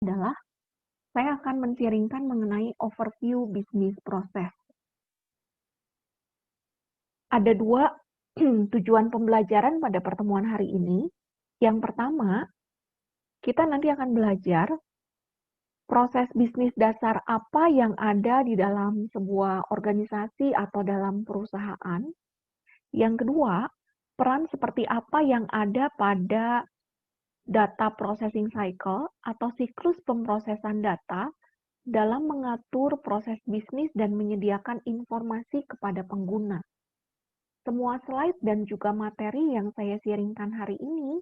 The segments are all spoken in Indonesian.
Adalah saya akan men-sharing-kan mengenai overview bisnis proses. Ada 2 tujuan pembelajaran pada pertemuan hari ini. Yang pertama, kita nanti akan belajar proses bisnis dasar apa yang ada di dalam sebuah organisasi atau dalam perusahaan. Yang kedua, peran seperti apa yang ada pada data processing cycle atau siklus pemrosesan data dalam mengatur proses bisnis dan menyediakan informasi kepada pengguna. Semua slide dan juga materi yang saya sharingkan hari ini,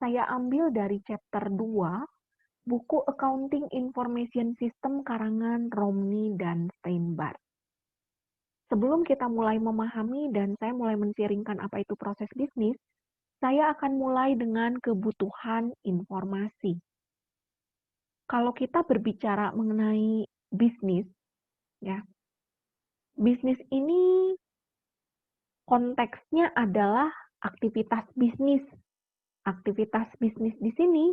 saya ambil dari chapter 2, buku Accounting Information System karangan Romney dan Steinbart. Sebelum kita mulai memahami dan saya mulai men-sharingkan apa itu proses bisnis, saya akan mulai dengan kebutuhan informasi. Kalau kita berbicara mengenai bisnis, ya, bisnis ini konteksnya adalah aktivitas bisnis. Aktivitas bisnis di sini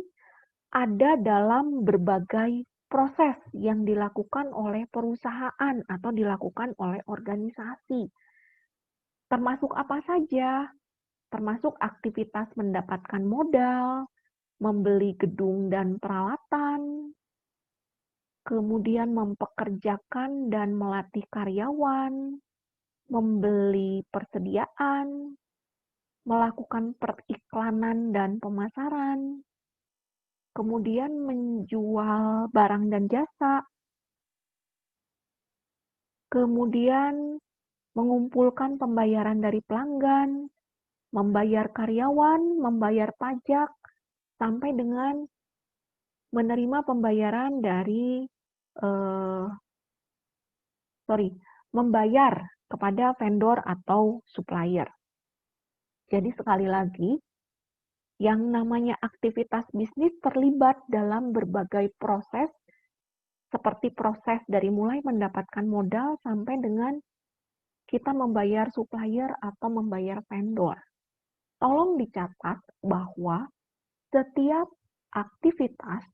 ada dalam berbagai proses yang dilakukan oleh perusahaan atau dilakukan oleh organisasi. Termasuk apa saja? Termasuk aktivitas mendapatkan modal, membeli gedung dan peralatan, kemudian mempekerjakan dan melatih karyawan, membeli persediaan, melakukan periklanan dan pemasaran, kemudian menjual barang dan jasa, kemudian mengumpulkan pembayaran dari pelanggan, membayar karyawan, membayar pajak, sampai dengan menerima pembayaran dari membayar kepada vendor atau supplier. Jadi sekali lagi, yang namanya aktivitas bisnis terlibat dalam berbagai proses, seperti proses dari mulai mendapatkan modal sampai dengan kita membayar supplier atau membayar vendor. Tolong dicatat bahwa setiap aktivitas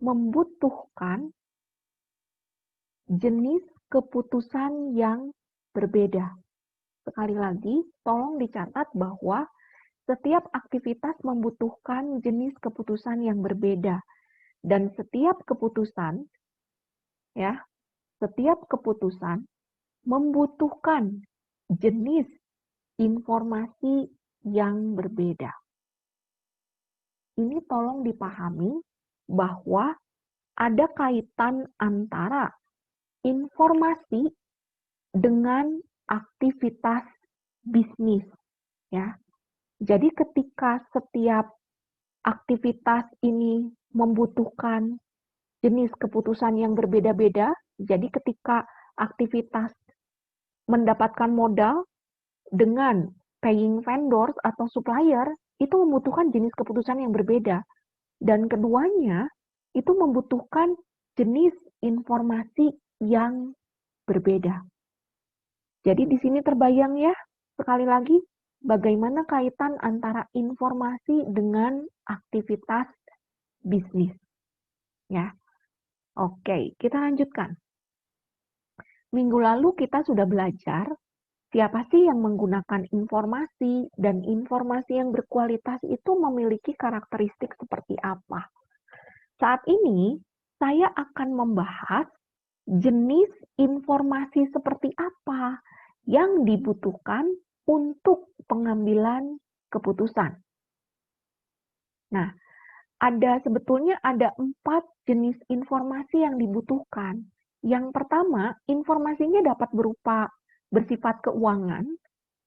membutuhkan jenis keputusan yang berbeda. Sekali lagi, tolong dicatat bahwa setiap aktivitas membutuhkan jenis keputusan yang berbeda. Dan setiap keputusan membutuhkan jenis informasi yang berbeda. Ini tolong dipahami bahwa ada kaitan antara informasi dengan aktivitas bisnis, ya. Jadi ketika setiap aktivitas ini membutuhkan jenis keputusan yang berbeda-beda, jadi ketika aktivitas mendapatkan modal dengan paying vendors atau supplier, itu membutuhkan jenis keputusan yang berbeda. Dan keduanya itu membutuhkan jenis informasi yang berbeda. Jadi di sini terbayang ya, sekali lagi, bagaimana kaitan antara informasi dengan aktivitas bisnis. Ya. Oke, kita lanjutkan. Minggu lalu kita sudah belajar siapa sih yang menggunakan informasi, dan informasi yang berkualitas itu memiliki karakteristik seperti apa. Saat ini, saya akan membahas jenis informasi seperti apa yang dibutuhkan untuk pengambilan keputusan. Nah, sebetulnya ada 4 jenis informasi yang dibutuhkan. Yang pertama, informasinya dapat bersifat keuangan,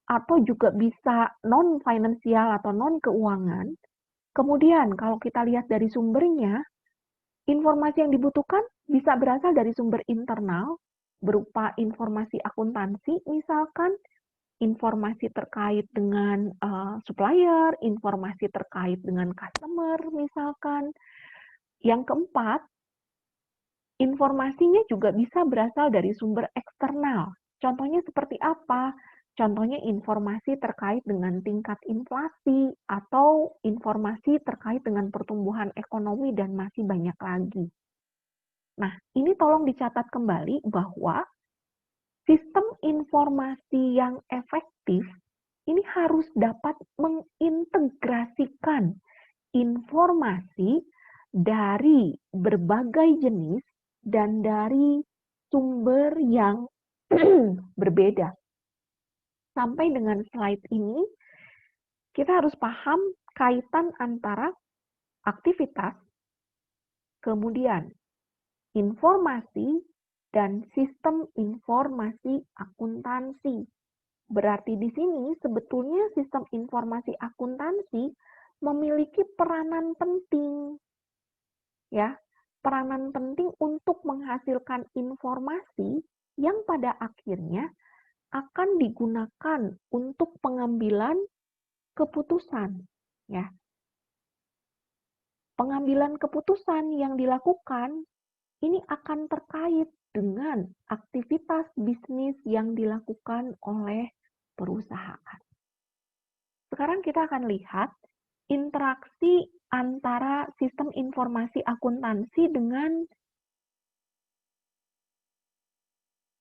atau juga bisa non-finansial atau non-keuangan. Kemudian, kalau kita lihat dari sumbernya, informasi yang dibutuhkan bisa berasal dari sumber internal, berupa informasi akuntansi, misalkan, informasi terkait dengan supplier, informasi terkait dengan customer, misalkan. Yang keempat, informasinya juga bisa berasal dari sumber eksternal. Contohnya seperti apa? Contohnya informasi terkait dengan tingkat inflasi atau informasi terkait dengan pertumbuhan ekonomi dan masih banyak lagi. Nah, ini tolong dicatat kembali bahwa sistem informasi yang efektif ini harus dapat mengintegrasikan informasi dari berbagai jenis dan dari sumber yang berbeda. Sampai dengan slide ini, kita harus paham kaitan antara aktivitas, kemudian informasi, dan sistem informasi akuntansi. Berarti di sini sebetulnya sistem informasi akuntansi memiliki peranan penting, ya, peranan penting untuk menghasilkan informasi yang pada akhirnya akan digunakan untuk pengambilan keputusan, ya. Pengambilan keputusan yang dilakukan ini akan terkait dengan aktivitas bisnis yang dilakukan oleh perusahaan. Sekarang kita akan lihat interaksi antara sistem informasi akuntansi dengan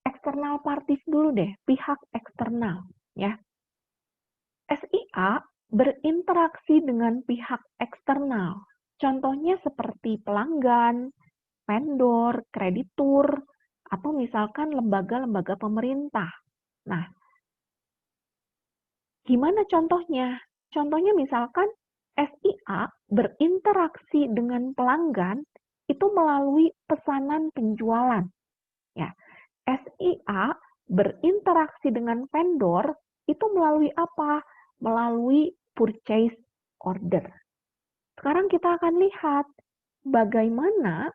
external parties dulu deh, pihak eksternal, ya. SIA berinteraksi dengan pihak eksternal. Contohnya seperti pelanggan, vendor, kreditur, atau misalkan lembaga-lembaga pemerintah. Nah, gimana contohnya? Contohnya misalkan SIA berinteraksi dengan pelanggan itu melalui pesanan penjualan. Ya, SIA berinteraksi dengan vendor itu melalui apa? Melalui purchase order. Sekarang kita akan lihat bagaimana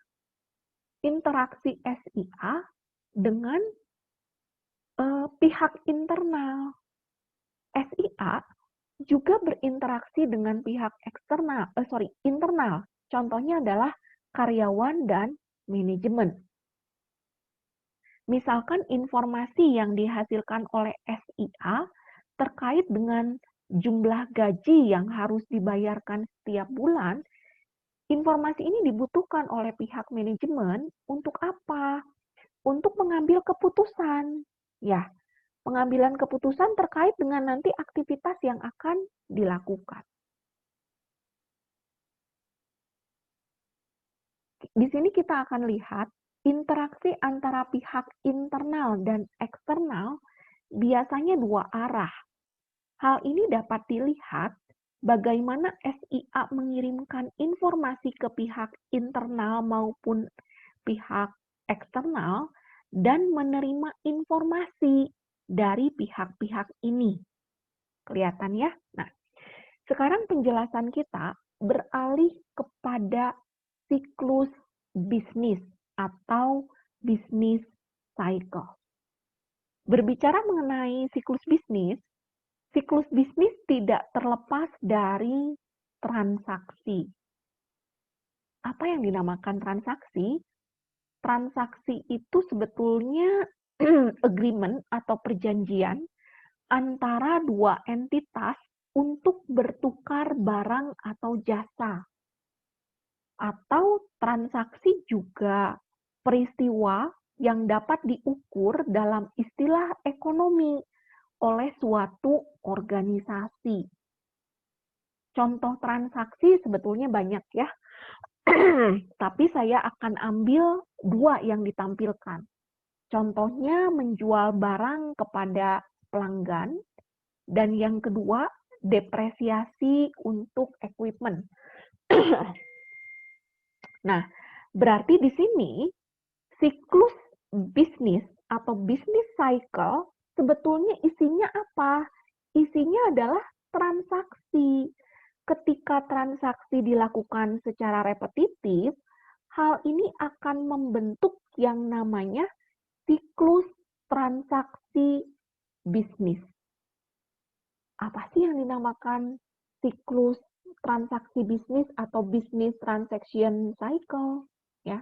interaksi SIA dengan pihak internal. SIA juga berinteraksi dengan pihak internal. Contohnya adalah karyawan dan manajemen. Misalkan informasi yang dihasilkan oleh SIA terkait dengan jumlah gaji yang harus dibayarkan setiap bulan, informasi ini dibutuhkan oleh pihak manajemen untuk apa? Untuk mengambil keputusan. Ya, pengambilan keputusan terkait dengan nanti aktivitas yang akan dilakukan. Di sini kita akan lihat interaksi antara pihak internal dan eksternal biasanya dua arah. Hal ini dapat dilihat bagaimana SIA mengirimkan informasi ke pihak internal maupun pihak eksternal dan menerima informasi dari pihak-pihak ini. Kelihatan ya? Nah, sekarang penjelasan kita beralih kepada siklus bisnis atau bisnis cycle. Berbicara mengenai siklus bisnis tidak terlepas dari transaksi. Apa yang dinamakan transaksi? Transaksi itu sebetulnya agreement atau perjanjian antara dua entitas untuk bertukar barang atau jasa. Atau transaksi juga peristiwa yang dapat diukur dalam istilah ekonomi oleh suatu organisasi. Contoh transaksi sebetulnya banyak ya, tapi saya akan ambil dua yang ditampilkan. Contohnya menjual barang kepada pelanggan, dan yang kedua depresiasi untuk equipment. Nah, berarti di sini siklus bisnis atau bisnis cycle sebetulnya isinya apa? Isinya adalah transaksi. Ketika transaksi dilakukan secara repetitif, hal ini akan membentuk yang namanya siklus transaksi bisnis. Apa sih yang dinamakan siklus transaksi bisnis atau business transaction cycle? Ya.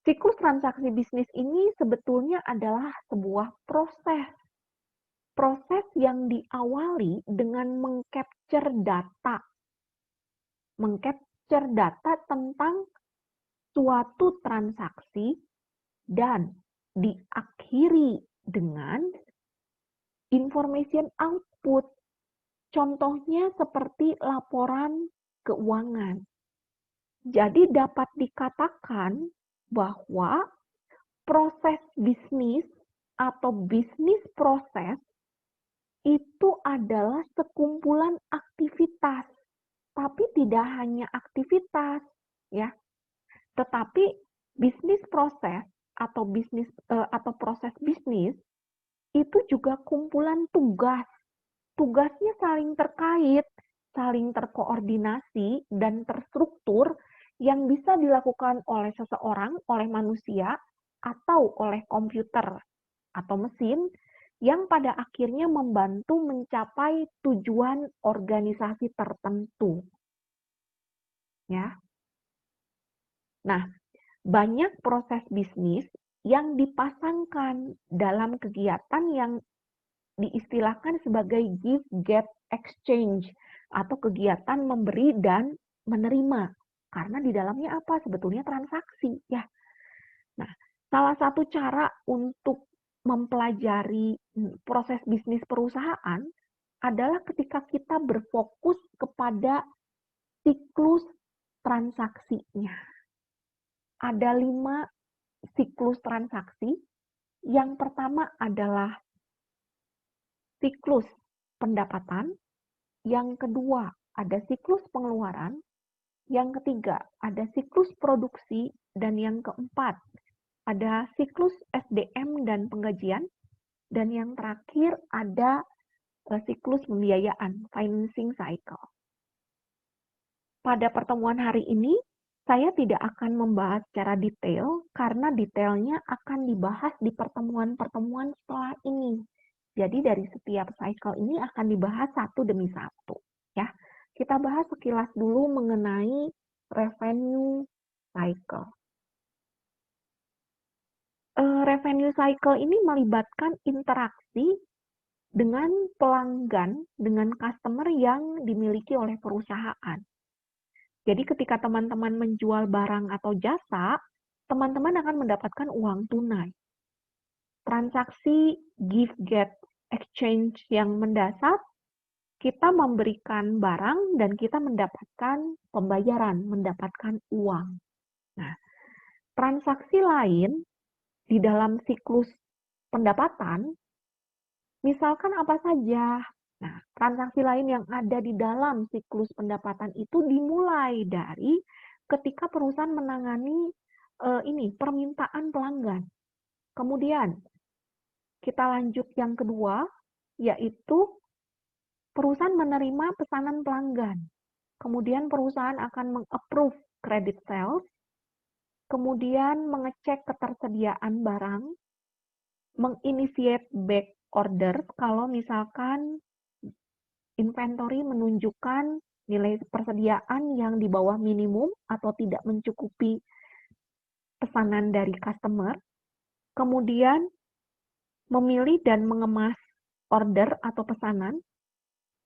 Siklus transaksi bisnis ini sebetulnya adalah sebuah proses yang diawali dengan mengcapture data tentang suatu transaksi dan diakhiri dengan information output. Contohnya seperti laporan keuangan. Jadi dapat dikatakan bahwa proses bisnis atau bisnis proses itu adalah sekumpulan aktivitas, tapi tidak hanya aktivitas, ya. Tetapi bisnis proses atau proses bisnis itu juga kumpulan tugas. Tugasnya saling terkait, saling terkoordinasi dan terstruktur yang bisa dilakukan oleh seseorang, oleh manusia, atau oleh komputer atau mesin yang pada akhirnya membantu mencapai tujuan organisasi tertentu. Ya. Nah, banyak proses bisnis yang dipasangkan dalam kegiatan yang diistilahkan sebagai give, get, exchange atau kegiatan memberi dan menerima. Karena di dalamnya apa? Sebetulnya transaksi, ya. Nah, salah satu cara untuk mempelajari proses bisnis perusahaan adalah ketika kita berfokus kepada siklus transaksinya. Ada 5 siklus transaksi. Yang pertama adalah siklus pendapatan, yang kedua ada siklus pengeluaran, yang ketiga ada siklus produksi, dan yang keempat ada siklus SDM dan penggajian, dan yang terakhir ada siklus pembiayaan, financing cycle. Pada pertemuan hari ini, saya tidak akan membahas secara detail, karena detailnya akan dibahas di pertemuan-pertemuan setelah ini. Jadi dari setiap cycle ini akan dibahas satu demi satu. Ya, kita bahas sekilas dulu mengenai revenue cycle. Revenue cycle ini melibatkan interaksi dengan pelanggan, dengan customer yang dimiliki oleh perusahaan. Jadi ketika teman-teman menjual barang atau jasa, teman-teman akan mendapatkan uang tunai. Transaksi give, get, exchange yang mendasar, kita memberikan barang dan kita mendapatkan pembayaran, mendapatkan uang. Nah, transaksi lain di dalam siklus pendapatan, misalkan apa saja. Nah, transaksi lain yang ada di dalam siklus pendapatan itu dimulai dari ketika perusahaan menangani permintaan pelanggan. Kemudian kita lanjut yang kedua, yaitu perusahaan menerima pesanan pelanggan. Kemudian perusahaan akan meng-approve credit sales, kemudian mengecek ketersediaan barang, menginitiate back order kalau misalkan inventory menunjukkan nilai persediaan yang di bawah minimum atau tidak mencukupi pesanan dari customer. Kemudian memilih dan mengemas order atau pesanan,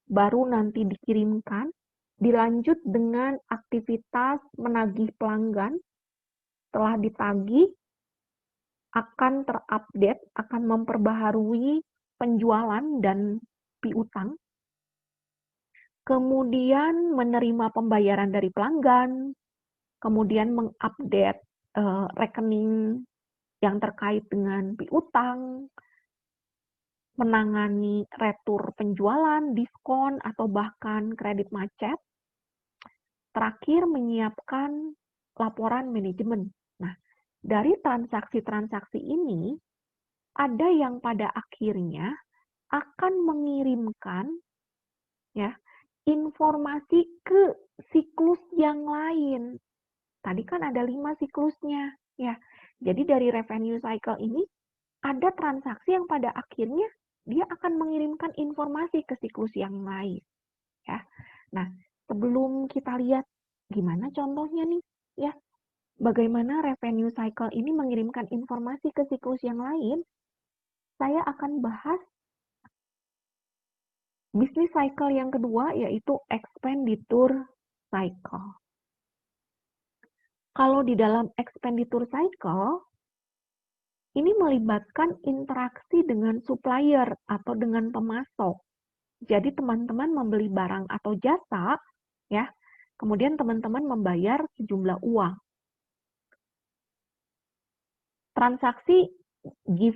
baru nanti dikirimkan, dilanjut dengan aktivitas menagih pelanggan. Setelah ditagih, akan terupdate, akan memperbaharui penjualan dan piutang. Kemudian menerima pembayaran dari pelanggan, kemudian mengupdate rekening yang terkait dengan piutang, menangani retur penjualan, diskon, atau bahkan kredit macet. Terakhir, menyiapkan laporan manajemen. Nah, dari transaksi-transaksi ini, ada yang pada akhirnya akan mengirimkan ya informasi ke siklus yang lain. Tadi kan ada 5 siklusnya. Ya, jadi dari revenue cycle ini, ada transaksi yang pada akhirnya dia akan mengirimkan informasi ke siklus yang lain. Ya. Nah, sebelum kita lihat gimana contohnya nih, ya, bagaimana revenue cycle ini mengirimkan informasi ke siklus yang lain, saya akan bahas bisnis cycle yang kedua, yaitu expenditure cycle. Kalau di dalam expenditure cycle, ini melibatkan interaksi dengan supplier atau dengan pemasok. Jadi teman-teman membeli barang atau jasa, ya, kemudian teman-teman membayar sejumlah uang. Transaksi give